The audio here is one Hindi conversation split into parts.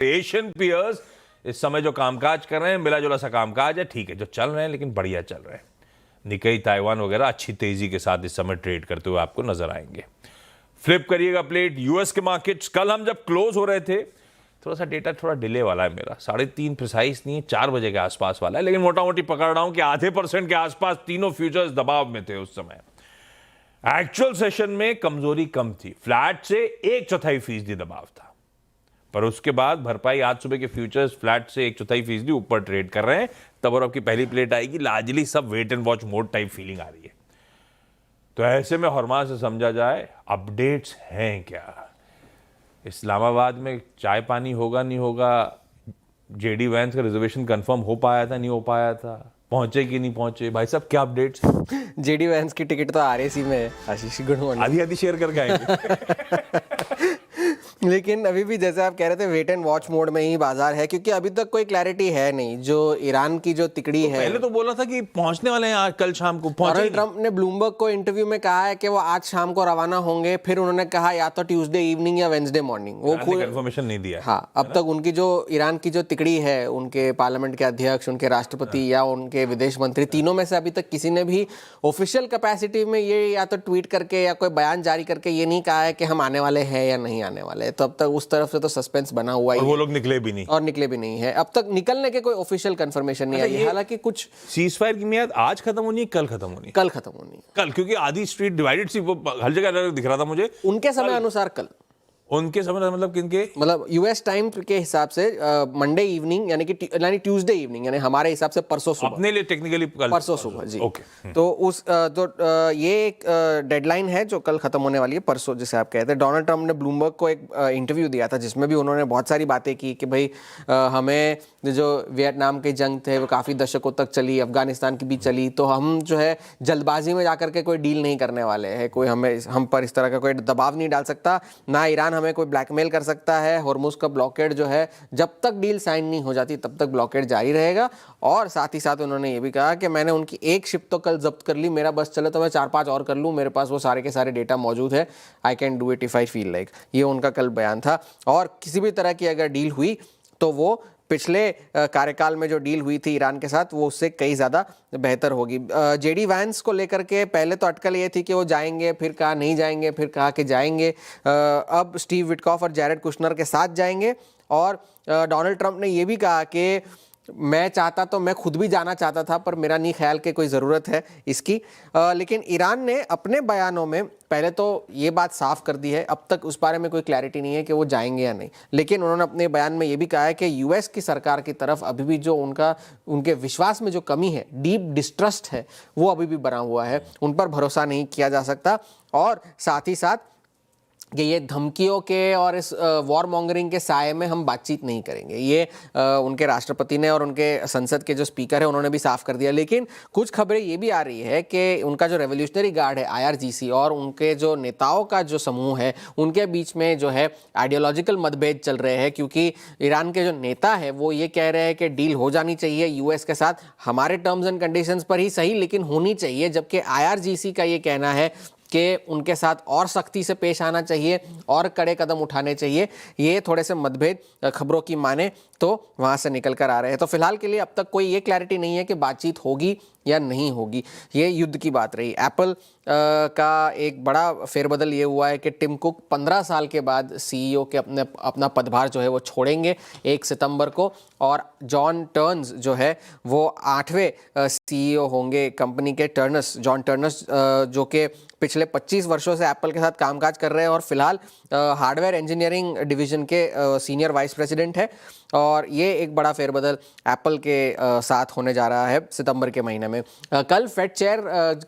एशियन पीयर्स इस समय जो कामकाज कर रहे हैं, मिला जुला सा कामकाज है, ठीक है, जो चल रहे हैं, लेकिन बढ़िया चल रहे हैं। निकेई, ताइवान वगैरह अच्छी तेजी के साथ इस समय ट्रेड करते हुए आपको नजर आएंगे। फ्लिप करिएगा प्लेट, यूएस के मार्केट्स कल हम जब क्लोज हो रहे थे, थोड़ा सा डेटा थोड़ा डिले वाला है मेरा, 3:30 प्रिसाइज नहीं है, 4 बजे के आसपास वाला है, लेकिन मोटा मोटी पकड़ रहा हूं कि आधे % के आसपास तीनों फ्यूचर्स दबाव में थे उस समय। एक्चुअल सेशन में कमजोरी कम थी, फ्लैट से 1/4% दबाव था, पर उसके बाद भरपाई। आज सुबह के फ्यूचर्स फ्लैट से 1/4% ऊपर ट्रेड कर रहे हैं। तब और आपकी पहली प्लेट आएगी, लार्जली सब wait and watch mode type feeling आ रही है। तो ऐसे में हरमा से समझा जाए अपडेट्स हैं क्या। इस्लामाबाद में चाय पानी होगा नहीं होगा, जेडी वैंस का रिजर्वेशन कंफर्म हो पाया था नहीं हो पाया था, पहुंचे कि नहीं पहुंचे, भाई साहब क्या अपडेट्स। जेडी वैंस की टिकट तो आरएसी में है, आशीष गुड मॉर्निंग। आधी आधी शेयर करके आएंगे। लेकिन अभी भी जैसे आप कह रहे थे वेट एंड वॉच मोड में ही बाजार है, क्योंकि अभी तक कोई क्लैरिटी है नहीं। जो ईरान की जो तिकड़ी है, पहले तो बोला था कि पहुंचने वाले हैं आज, कल शाम को पहुंचे। डोनाल्ड ट्रंप ने ब्लूमबर्ग को इंटरव्यू में कहा है कि वो आज शाम को रवाना होंगे, फिर उन्होंने कहा या तो ट्यूसडे इवनिंग या वेंसडे मॉर्निंग। वो खुद कंफर्मेशन नहीं दिया। हाँ, अब तक उनकी जो ईरान की जो तिकड़ी है, उनके पार्लियामेंट के अध्यक्ष, उनके राष्ट्रपति या उनके विदेश मंत्री, तीनों में से अभी तक किसी ने भी ऑफिशियल कैपेसिटी में ये या तो ट्वीट करके या कोई बयान जारी करके ये नहीं कहा है कि हम आने वाले हैं या नहीं आने वाले। तो अब तक उस तरफ से तो सस्पेंस बना हुआ ही, वो लोग निकले भी नहीं है। अब तक निकलने के कोई ऑफिशियल कंफर्मेशन नहीं आई है। हालांकि कुछ सीज फायर की मियाद आज खत्म होनी है, कल खत्म होनी है? कल खत्म होनी है। कल, क्योंकि आधी स्ट्रीट डिवाइडेड सी, वो हर जगह अलग दिख रहा था मुझे। उनके समय अनुसार कल, उनके समय मतलब किनके, मतलब यूएस टाइम के हिसाब से मंडे इवनिंग यानी ट्यूसडे इवनिंग, यानी हमारे हिसाब से परसों सुबह। अपने लिए टेक्निकली परसों सुबह जी। ओके। तो उस ये एक डेडलाइन है जो कल खत्म होने वाली है, परसों जिसे आप कहते हैं। डोनाल्ड ट्रंप ने ब्लूमबर्ग को एक इंटरव्यू दिया था जिसमें भी उन्होंने बहुत सारी बातें की कि भाई हमें जो वियतनाम की जंग थे वो काफ़ी दशकों तक चली, अफगानिस्तान की भी चली, तो हम जो है जल्दबाजी में जाकर के कोई डील नहीं करने वाले हैं। कोई हम पर इस तरह का कोई दबाव नहीं डाल सकता, ना ईरान हमें कोई ब्लैकमेल कर सकता है। हॉर्मुज़ का ब्लॉकेड जो है, जब तक डील साइन नहीं हो जाती तब तक ब्लॉकेड जारी रहेगा। और साथ ही साथ उन्होंने ये भी कहा कि मैंने उनकी एक शिप तो कल जब्त कर ली, मेरा बस चले तो मैं 4-5 और कर लूँ, मेरे पास वो सारे के सारे डेटा मौजूद है, I can do it if I feel like. ये उनका कल बयान था। और किसी भी तरह की अगर डील हुई तो वो पिछले कार्यकाल में जो डील हुई थी ईरान के साथ, वो उससे कई ज़्यादा बेहतर होगी। जेडी वैंस को लेकर के पहले तो अटकल ये थी कि वो जाएंगे, फिर कहा नहीं जाएंगे, फिर कहा कि जाएंगे। अब स्टीव विटकॉफ और जैरेड कुशनर के साथ जाएंगे। और डोनाल्ड ट्रंप ने ये भी कहा कि मैं चाहता तो मैं खुद भी जाना चाहता था, पर मेरा नहीं ख्याल कि कोई ज़रूरत है इसकी। लेकिन ईरान ने अपने बयानों में पहले तो ये बात साफ कर दी है, अब तक उस बारे में कोई क्लैरिटी नहीं है कि वो जाएंगे या नहीं। लेकिन उन्होंने अपने बयान में ये भी कहा है कि यूएस की सरकार की तरफ अभी भी जो उनके विश्वास में जो कमी है, डीप डिस्ट्रस्ट है, वो अभी भी बना हुआ है, उन पर भरोसा नहीं किया जा सकता। और साथ ही साथ कि ये धमकियों के और इस वॉर मॉन्गरिंग के साये में हम बातचीत नहीं करेंगे, ये उनके राष्ट्रपति ने और उनके संसद के जो स्पीकर है उन्होंने भी साफ कर दिया। लेकिन कुछ खबरें ये भी आ रही है कि उनका जो रेवोल्यूशनरी गार्ड है IRGC और उनके जो नेताओं का जो समूह है, उनके बीच में जो है आइडियोलॉजिकल मतभेद चल रहे हैं। क्योंकि ईरान के जो नेता है वो ये कह रहे हैं कि डील हो जानी चाहिए यूएस के साथ, हमारे टर्म्स एंड कंडीशंस पर ही सही, लेकिन होनी चाहिए। जबकि IRGC का ये कहना है कि उनके साथ और सख्ती से पेश आना चाहिए और कड़े कदम उठाने चाहिए। ये थोड़े से मतभेद खबरों की माने तो वहाँ से निकल कर आ रहे हैं। तो फिलहाल के लिए अब तक कोई ये क्लैरिटी नहीं है कि बातचीत होगी या नहीं होगी, ये युद्ध की बात रही। एप्पल का एक बड़ा फेरबदल ये हुआ है कि टिम कुक 15 साल के बाद CEO के अपना पदभार जो है वो छोड़ेंगे 1 सितंबर को, और जॉन टर्न्स जो है वो 8वें CEO होंगे कंपनी के। जॉन टर्नस जो कि पिछले 25 वर्षों से एप्पल के साथ कामकाज कर रहे हैं और फिलहाल हार्डवेयर इंजीनियरिंग डिवीजन के सीनियर वाइस प्रेसिडेंट है। और ये एक बड़ा फेरबदल एप्पल के साथ होने जा रहा है सितंबर के महीने में। कल फेड चेयर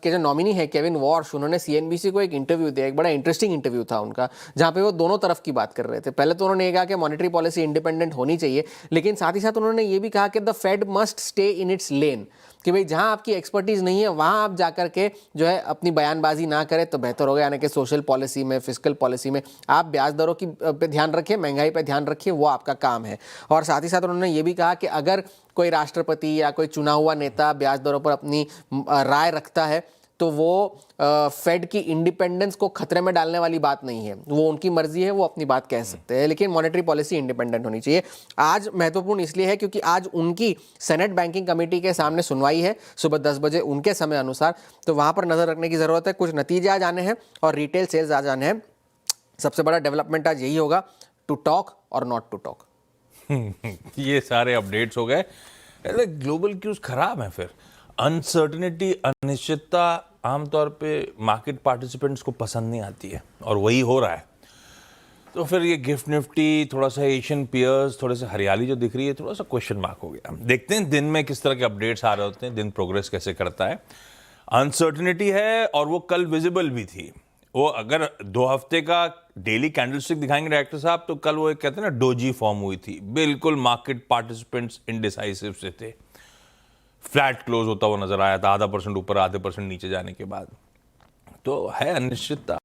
के जो नॉमिनी है केविन वॉर्श, उन्होंने CNBC को एक इंटरव्यू दिया, एक बड़ा इंटरेस्टिंग इंटरव्यू था उनका, जहाँ पे वो दोनों तरफ की बात कर रहे थे। पहले तो उन्होंने ये कहा कि मॉनेटरी पॉलिसी इंडिपेंडेंट होनी चाहिए, लेकिन साथ ही साथ उन्होंने ये भी कहा कि the Fed must stay in its lane, कि भाई जहां आपकी एक्सपर्टीज नहीं है वहां आप जाकर के जो है अपनी बयानबाजी ना करें तो बेहतर होगा। यानी कि सोशल पॉलिसी में, फिस्कल पॉलिसी में आप ब्याज दरों की पे ध्यान रखिए, महंगाई पे ध्यान रखिए, वो आपका काम है। और साथ ही साथ उन्होंने ये भी कहा कि अगर कोई राष्ट्रपति या कोई चुना हुआ नेता ब्याज दरों पर अपनी राय रखता है तो वो फेड की इंडिपेंडेंस को खतरे में डालने वाली बात नहीं है। वो उनकी मर्जी है, वो अपनी बात कह सकते हैं, लेकिन मॉनेटरी पॉलिसी इंडिपेंडेंट होनी चाहिए। आज महत्वपूर्ण इसलिए है क्योंकि आज उनकी सेनेट बैंकिंग कमेटी के सामने सुनवाई है सुबह 10 बजे उनके समय अनुसार, तो वहां पर नजर रखने की जरूरत है। कुछ नतीजे आ जाने हैं और रिटेल सेल्स आ जाने हैं। सबसे बड़ा डेवलपमेंट आज यही होगा, टू टॉक और नॉट टू टॉक। ये सारे अपडेट्स हो गए। ग्लोबल क्यूज खराब है फिर। अनसर्टेनिटी, अनिश्चितता आमतौर पे मार्केट पार्टिसिपेंट्स को पसंद नहीं आती है, और वही हो रहा है। तो फिर ये गिफ्ट निफ्टी, थोड़ा सा एशियन पियर्स, थोड़े से हरियाली जो दिख रही है, थोड़ा सा क्वेश्चन मार्क हो गया। देखते हैं दिन में किस तरह के अपडेट्स आ रहे होते हैं, दिन प्रोग्रेस कैसे करता है। अनसर्टेनिटी है और वो कल विजिबल भी थी। वो अगर 2 हफ्ते का डेली कैंडलस्टिक दिखाएंगे डायरेक्टर साहब, तो कल वो एक कहते हैं ना डोजी फॉर्म हुई थी। बिल्कुल मार्केट पार्टिसिपेंट्स इनडिसाइसिव से थे। फ्लैट क्लोज होता हुआ नजर आया था, 0.5% ऊपर 0.5% नीचे जाने के बाद। तो है अनिश्चितता।